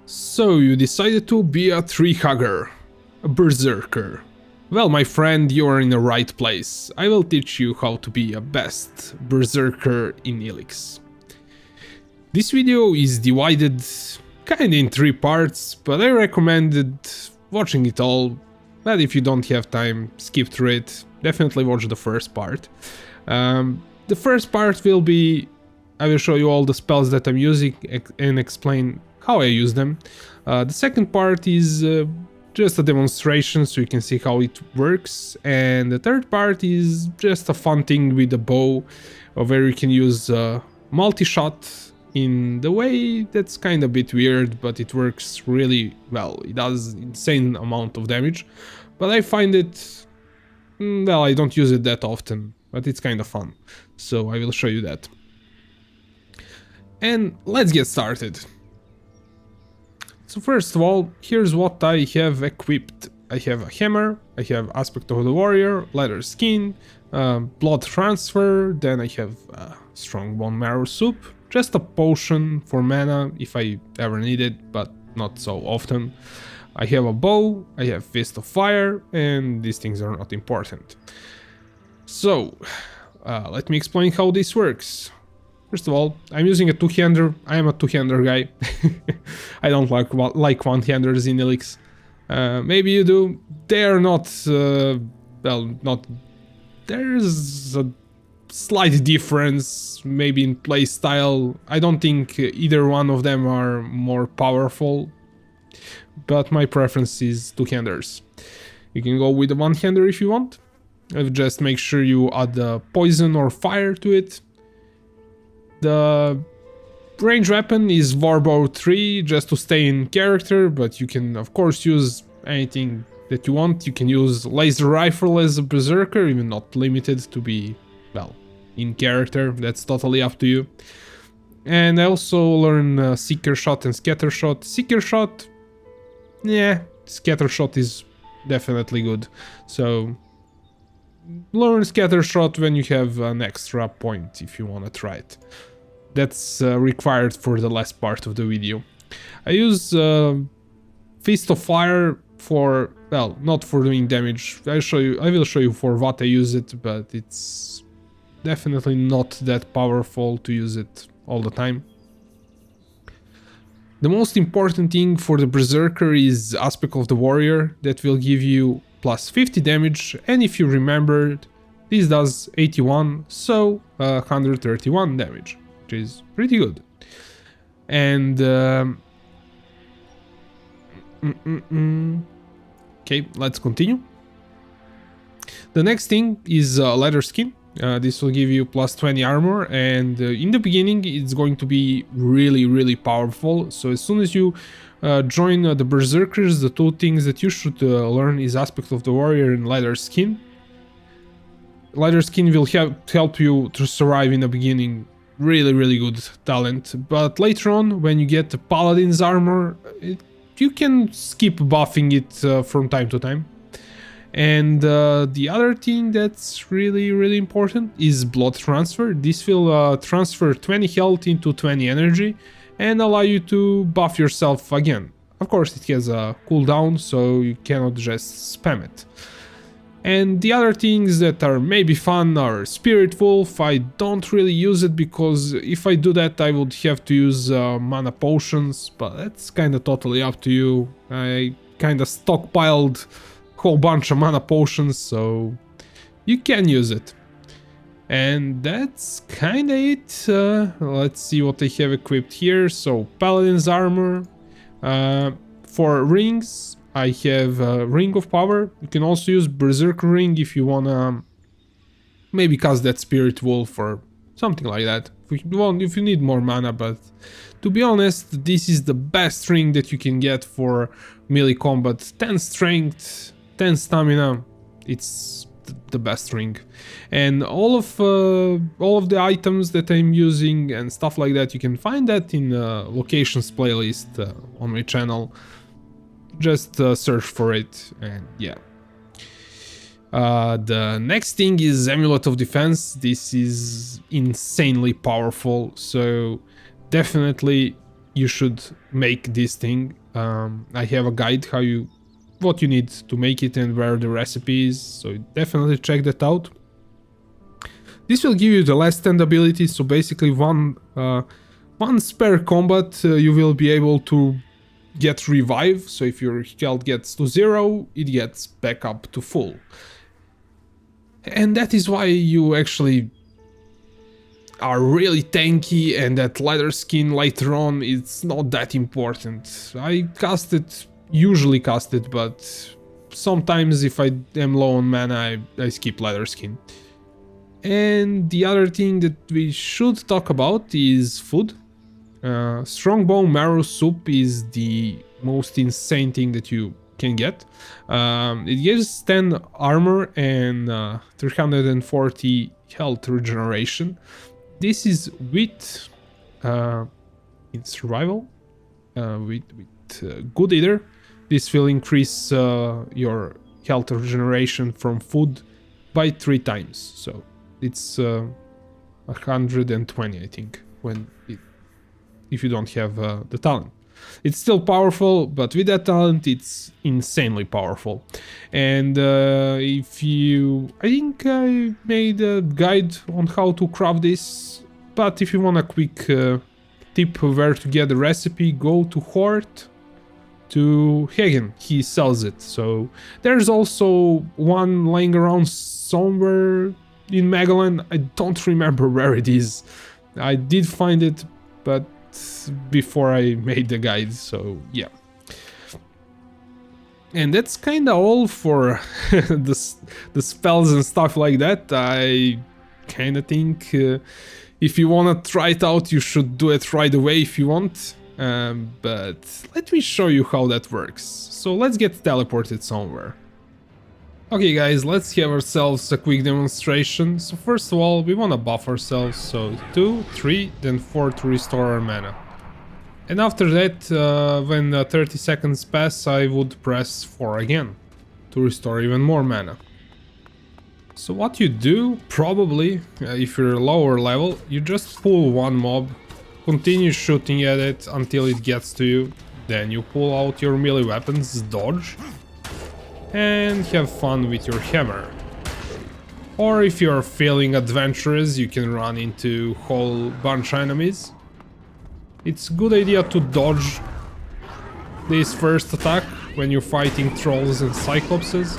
So you decided to be a tree hugger, a berserker. Well, my friend, you are in the right place. I will teach you how to be a best berserker in ELEX. This video is divided kinda in 3 parts, but I recommended watching it all. But if you don't have time, skip through it. Definitely watch the first part. The first part will be, I will show you all the spells that I'm using and explain how I use them. The second part is just a demonstration so you can see how it works, and the third part is just a fun thing with the bow where you can use multi-shot in the way that's kind of a bit weird, but it works really well. It does insane amount of damage, but I find it, well, I don't use it that often, but it's kind of fun, so I will show you that. And let's get started. So first of all, here's what I have equipped. I have a hammer, I have aspect of the warrior, leather skin, blood transfer, then I have strong bone marrow soup, just a potion for mana if I ever need it, but not so often. I have a bow, I have fist of fire, and these things are not important. So, let me explain how this works. First of all, I'm using a two-hander. I am a two-hander guy. I don't like one-handers in ELEX. Maybe you do. They are not, well, not... There's a slight difference, maybe in playstyle. I don't think either one of them are more powerful, but my preference is two-handers. You can go with the one-hander if you want. Just make sure you add poison or fire to it. The range weapon is Warbow 3, just to stay in character, but you can of course use anything that you want. You can use laser rifle as a berserker, even not limited to be, well, in character. That's totally up to you. And I also learn seeker shot and scatter shot. Seeker shot, yeah, scatter shot is definitely good. So learn scatter shot when you have an extra point if you want to try it. That's required for the last part of the video. I use Fist of Fire for, well, not for doing damage. I will show you for what I use it, but it's definitely not that powerful to use it all the time. The most important thing for the Berserker is Aspect of the Warrior, that will give you plus 50 damage, and if you remembered, this does 81, so 131 damage. Is pretty good. And okay, let's continue. The next thing is leather skin. This will give you plus 20 armor, and in the beginning it's going to be really powerful. So as soon as you join the berserkers, the two things that you should learn is aspect of the warrior and leather skin. Leather skin will help you to survive in the beginning. Really good talent, but later on when you get the paladin's armor, you can skip buffing it from time to time. And the other thing that's really important is blood transfer. This will transfer 20 health into 20 energy and allow you to buff yourself again. Of course it has a cooldown, so you cannot just spam it. And the other things that are maybe fun are Spirit Wolf. I don't really use it because if I do that I would have to use mana potions, but that's kinda totally up to you. I kinda stockpiled a whole bunch of mana potions, so you can use it. And that's kinda it. Let's see what I have equipped here. So Paladin's armor. For rings, I have Ring of Power. You can also use Berserker Ring if you wanna maybe cast that Spirit Wolf or something like that. If you need more mana, but to be honest, this is the best ring that you can get for melee combat. 10 strength, 10 stamina, it's the best ring. And all of the items that I'm using and stuff like that, you can find that in locations playlist on my channel. Just search for it, and yeah. The next thing is Amulet of Defense. This is insanely powerful, so definitely you should make this thing. I have a guide what you need to make it and where the recipe is, so definitely check that out. This will give you the last stand ability, so basically one spare combat you will be able to get revive, so if your health gets to 0, it gets back up to full. And that is why you actually are really tanky, and that leather skin later on, it's not that important. I usually cast it, but sometimes if I am low on mana, I skip leather skin. And the other thing that we should talk about is food. Strong bone marrow soup is the most insane thing that you can get. It gives 10 armor and 340 health regeneration. This is with in survival, with good eater. This will increase your health regeneration from food by 3 times. So it's 120, I think, if you don't have the talent. It's still powerful, but with that talent, it's insanely powerful. And I think I made a guide on how to craft this, but if you want a quick tip where to get the recipe, go to Hort, to Hagen, he sells it. So there's also one laying around somewhere in Magalan. I don't remember where it is. I did find it, but before I made the guide, so yeah. And that's kind of all for the spells and stuff like that. I kind of think if you want to try it out, you should do it right away if you want. But let me show you how that works. So let's get teleported somewhere. Okay guys, let's have ourselves a quick demonstration. So first of all, we want to buff ourselves, so 2, 3, then 4 to restore our mana. And after that, when 30 seconds pass, I would press 4 again to restore even more mana. So what you do, probably, if you're lower level, you just pull one mob, continue shooting at it until it gets to you, then you pull out your melee weapons, dodge, and have fun with your hammer. Or if you're feeling adventurous, you can run into whole bunch of enemies. It's a good idea to dodge this first attack when you're fighting trolls and cyclopses.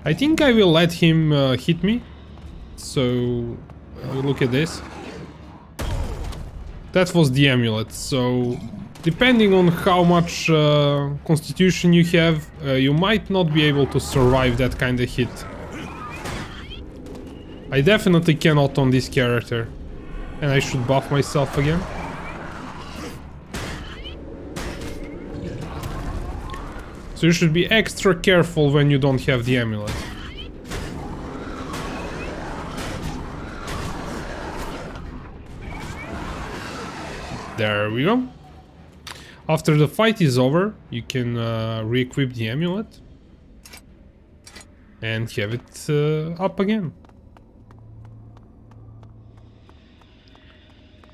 I think I will let him hit me, so look at this. That was the amulet, so depending on how much constitution you have, you might not be able to survive that kind of hit. I definitely cannot on this character, and I should buff myself again. So you should be extra careful when you don't have the amulet. There we go. After the fight is over, you can re-equip the amulet and have it up again.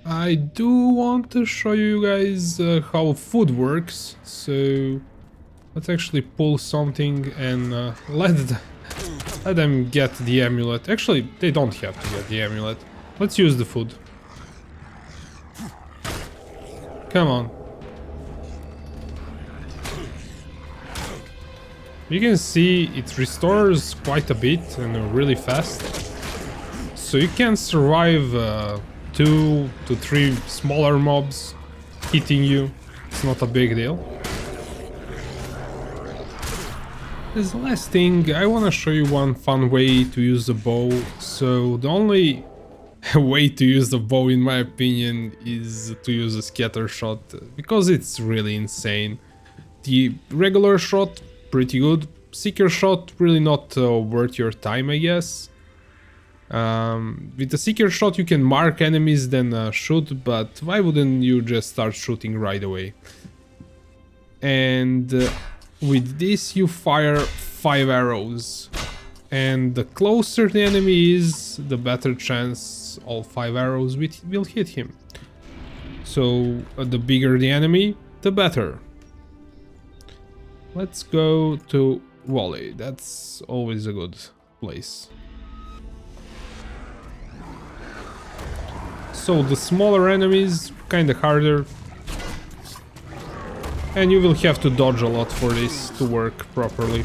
I do want to show you guys how food works, so let's actually pull something and let them get the amulet. Actually, they don't have to get the amulet. Let's use the food. Come on. You can see it restores quite a bit and really fast. So you can survive 2 to 3 smaller mobs hitting you. It's not a big deal. As the last thing, I want to show you one fun way to use the bow. So the only way to use the bow, in my opinion, is to use a scatter shot, because it's really insane. The regular shot, pretty good. Seeker shot, really not worth your time, I guess. With the Seeker shot you can mark enemies, then shoot, but why wouldn't you just start shooting right away? And with this you fire 5 arrows. And the closer the enemy is, the better chance all 5 arrows will hit him. So the bigger the enemy, the better. Let's go to Wally. That's always a good place. So the smaller enemies, kinda harder. And you will have to dodge a lot for this to work properly.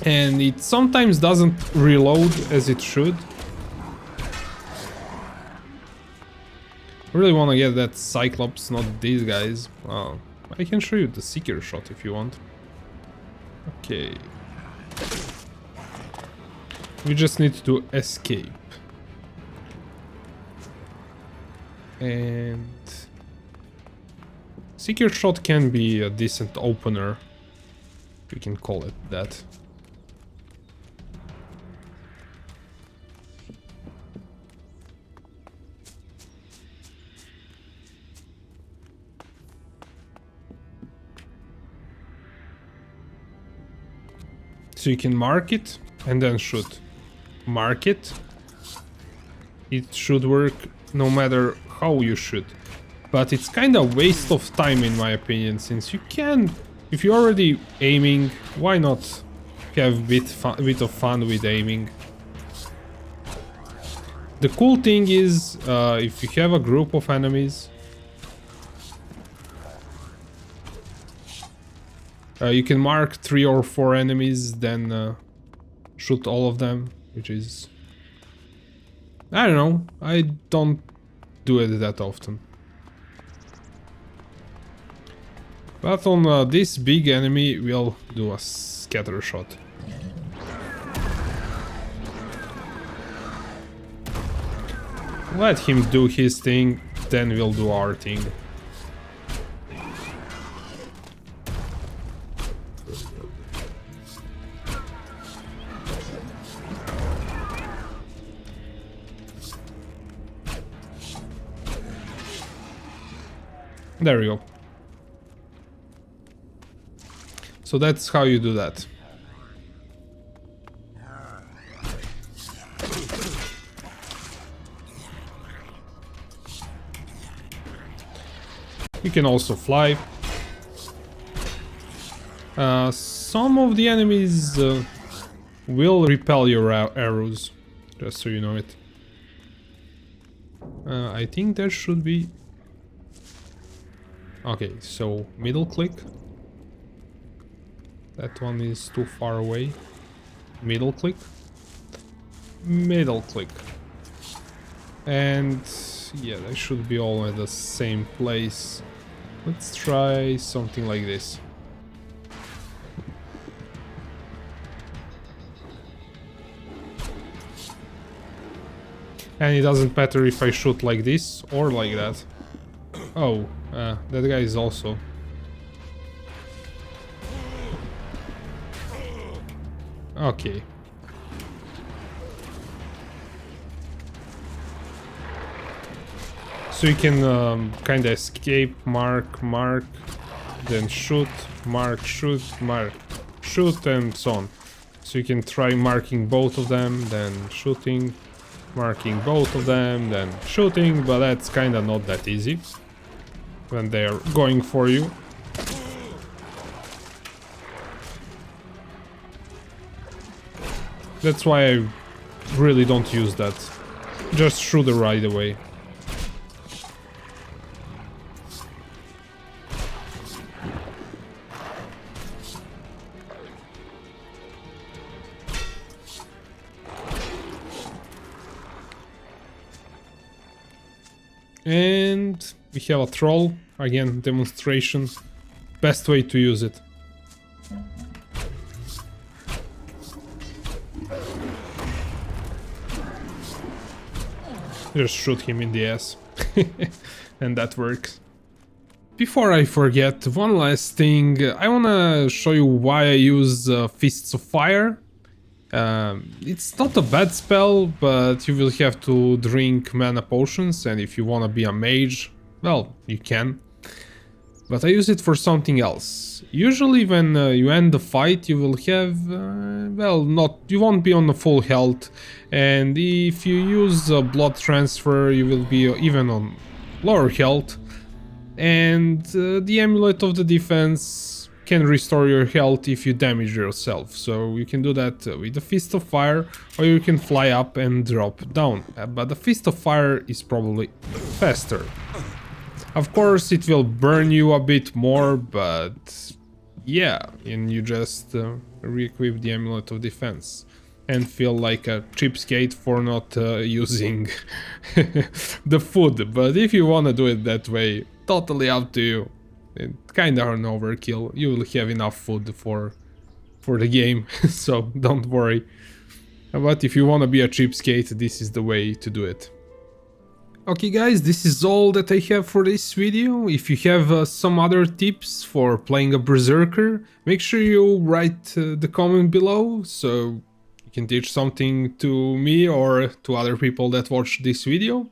And it sometimes doesn't reload as it should. I really want to get that Cyclops, not these guys. I can show you the Seeker shot if you want. Okay. We just need to escape. And Seeker shot can be a decent opener. We can call it that. So you can mark it and then shoot. Mark it. It should work no matter how you shoot. But it's kind of waste of time in my opinion, since you can, if you're already aiming, why not have a bit of fun with aiming? The cool thing is, if you have a group of enemies, you can mark 3 or 4 enemies, then shoot all of them, which is... I don't know, I don't do it that often. But on this big enemy, we'll do a scatter shot. Let him do his thing, then we'll do our thing. There we go. So that's how you do that. You can also fly. Some of the enemies will repel your arrows, just so you know it. I think there should be... Okay, so middle click. That one is too far away. Middle click. Middle click. And yeah, they should be all at the same place. Let's try something like this. And it doesn't matter if I shoot like this or like that. Oh, that guy is also... Okay. So you can kind of escape, mark, then shoot, mark, shoot, and so on. So you can try marking both of them, then shooting, marking both of them, then shooting, but that's kind of not that easy when they're going for you. That's why I really don't use that. Just shoot it right away. And we have a troll, again, demonstration. Best way to use it. Just shoot him in the ass. And that works. Before I forget, one last thing. I wanna show you why I use Fists of Fire. It's not a bad spell, but you will have to drink mana potions, and if you wanna be a mage, well, you can. but I use it for something else. Usually when you end the fight you will have, well, you won't be on the full health, and if you use blood transfer you will be even on lower health, and the amulet of the defense can restore your health if you damage yourself, so you can do that with the Fist of Fire, or you can fly up and drop down, but the Fist of Fire is probably faster. Of course it will burn you a bit more, but yeah, and you just re-equip the Amulet of Defense and feel like a cheapskate for not using the food, but if you wanna do it that way, totally up to you. It's kinda an overkill, you will have enough food for the game, so don't worry. But if you wanna be a cheapskate, this is the way to do it. Okay guys, this is all that I have for this video. If you have some other tips for playing a Berserker, make sure you write the comment below, so you can teach something to me or to other people that watch this video.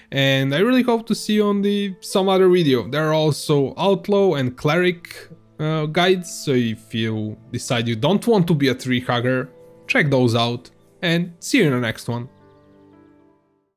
And I really hope to see you on some other video. There are also Outlaw and Cleric guides, so if you decide you don't want to be a tree hugger, check those out, and see you in the next one.